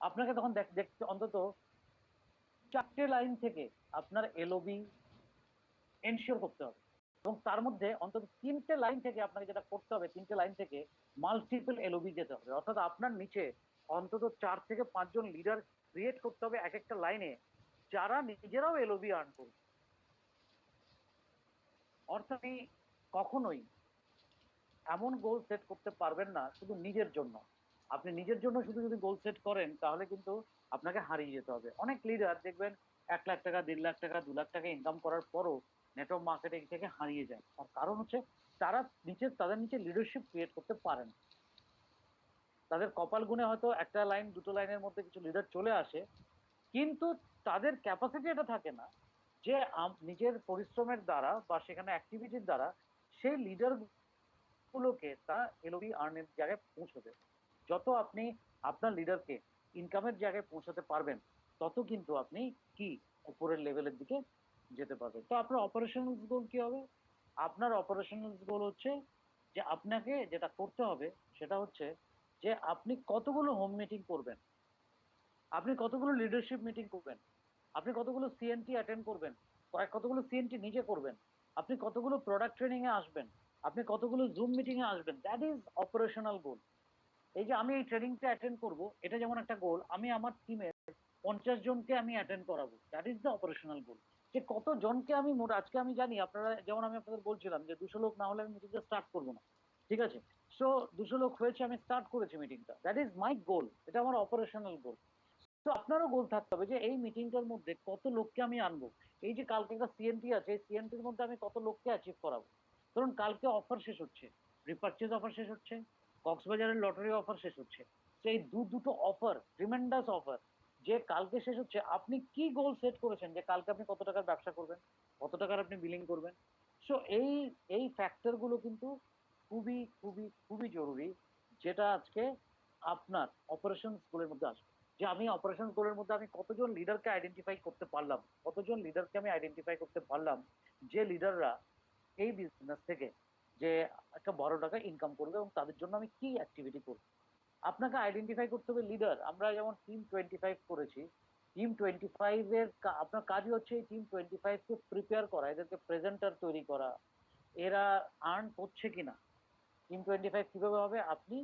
আপনাকে তখন দেখতে অন্তত 4টে লাইন থেকে আপনার এলওবি এনশিওর করতে হবে, এবং তার মধ্যে অন্তত 3টে লাইন থেকে আপনাকে যেটা করতে হবে, 3টে লাইন থেকে মাল্টিপল এলওবি যেতে হবে। অর্থাৎ আপনার নিচে অন্তত 4 থেকে 5 জন লিডার ক্রিয়েট করতে হবে এক একটা লাইনে, যারা নিজেরাও এলওবি আর্ন করবে। অর্থাৎ আপনি কখনোই এমন গোল সেট করতে পারবেন না শুধু নিজের জন্য। আপনি নিজের জন্য শুধু যদি গোল সেট করেন তাহলে কিন্তু আপনাকে হারিয়ে যেতে হবে। অনেক লিডার দেখবেন 1 লাখ টাকা, 1.5 লাখ টাকা, 2 লাখ টাকা ইনকাম করার পরও নেটওয়ার্ক মার্কেটিং থেকে হারিয়ে যায়। তার কারণ হচ্ছে তারা তাদের নিচে লিডারশিপ ক্রিয়েট করতে পারেন। তাদের কপাল গুণে হয়তো একটা লাইন দুটো লাইনের মধ্যে কিছু লিডার চলে আসে, কিন্তু তাদের ক্যাপাসিটি এটা থাকে না যে নিজের পরিশ্রমের দ্বারা বা সেখানে অ্যাক্টিভিটির দ্বারা সেই লিডার গুলোকে তারা এলওবি আর্নের জায়গায় পৌঁছবে। যত আপনি আপনার লিডারকে ইনকামের জায়গায় পৌঁছাতে পারবেন, তত কিন্তু আপনি কি উপরের লেভেলের দিকে যেতে পারবেন। তো আপনার অপারেশনাল গোল কি হবে? আপনার অপারেশনাল গোল হচ্ছে যে আপনাকে যেটা করতে হবে সেটা হচ্ছে যে আপনি কতগুলো হোম মিটিং করবেন, আপনি কতগুলো লিডারশিপ মিটিং করবেন, আপনি কতগুলো সিএনটি অ্যাটেন্ড করবেন, কতগুলো সিএনটি নিজে করবেন, আপনি কতগুলো প্রোডাক্ট ট্রেনিং এ আসবেন, আপনি কতগুলো জুম মিটিং এ আসবেন। দ্যাট ইজ অপারেশনাল গোল। এই যে আমি এই ট্রেনিংটা অ্যাটেন্ড করব, এটা যেমন একটা গোল। আমি আমার টিমের 50 জনকে আমি অ্যাটেন্ড করাবো, দ্যাট ইজ দ্য অপারেশনাল গোল। যে কতজনকে আমি মোট আজকে আমি জানি আপনারা, যেমন আমি আপনাদের বলছিলাম যে 200 লোক না হলে আমি মিটিংটা স্টার্ট করবো না, ঠিক আছে? সো 200 লোক হয়েছে, আমি স্টার্ট করেছি মিটিংটা, দ্যাট ইজ মাই গোল, এটা আমার অপারেশনাল গোল। তো আপনারও গোল থাকতে হবে যে এই মিটিংটার মধ্যে কত লোককে আমি আনবো। এই যে কালকে একটা সিএনটি আছে, এই সিএনটির মধ্যে আমি কত লোককে অ্যাচিভ করাবো। ধরুন কালকে অফার শেষ হচ্ছে, রিপারচেজ অফার শেষ হচ্ছে, কক্সবাজারের লটারি অফার শেষ হচ্ছে। সেই দুটো অফার, ট্রিমেন্ডাস অফার, যে কালকে শেষ হচ্ছে, আপনি কি গোল সেট করেছেন যে কালকে আপনি কত টাকার ব্যবসা করবেন, কত টাকার আপনি বিলিং করবেন? সো এই এই ফ্যাক্টর গুলো কিন্তু খুবই খুবই খুবই জরুরি, যেটা আজকে আপনার অপারেশন স্কুলের মধ্যে আসবে। যে আমি অপারেশন গোলের মধ্যে আমি কতজন লিডারকে আইডেন্টিফাই করতে পারলাম, কতজন লিডারকে আমি আইডেন্টিফাই করতে পারলাম যে লিডাররা এই বিজনেস থেকে যে একটা বড় টাকা ইনকাম করবে, এবং তাদের জন্য আমি কি অ্যাক্টিভিটি করবো। আপনাকে আইডেন্টিফাই করতে হবে লিডার। আমরা যেমন টিম 25 করেছি, টিম 25 এর আপনার কাজই হচ্ছে এই টিম 25 কে প্রিপেয়ার করা, এদেরকে প্রেজেন্টার তৈরি করা, এরা আর্ন করছে কিনা, টিম 25 কিভাবে হবে। আপনি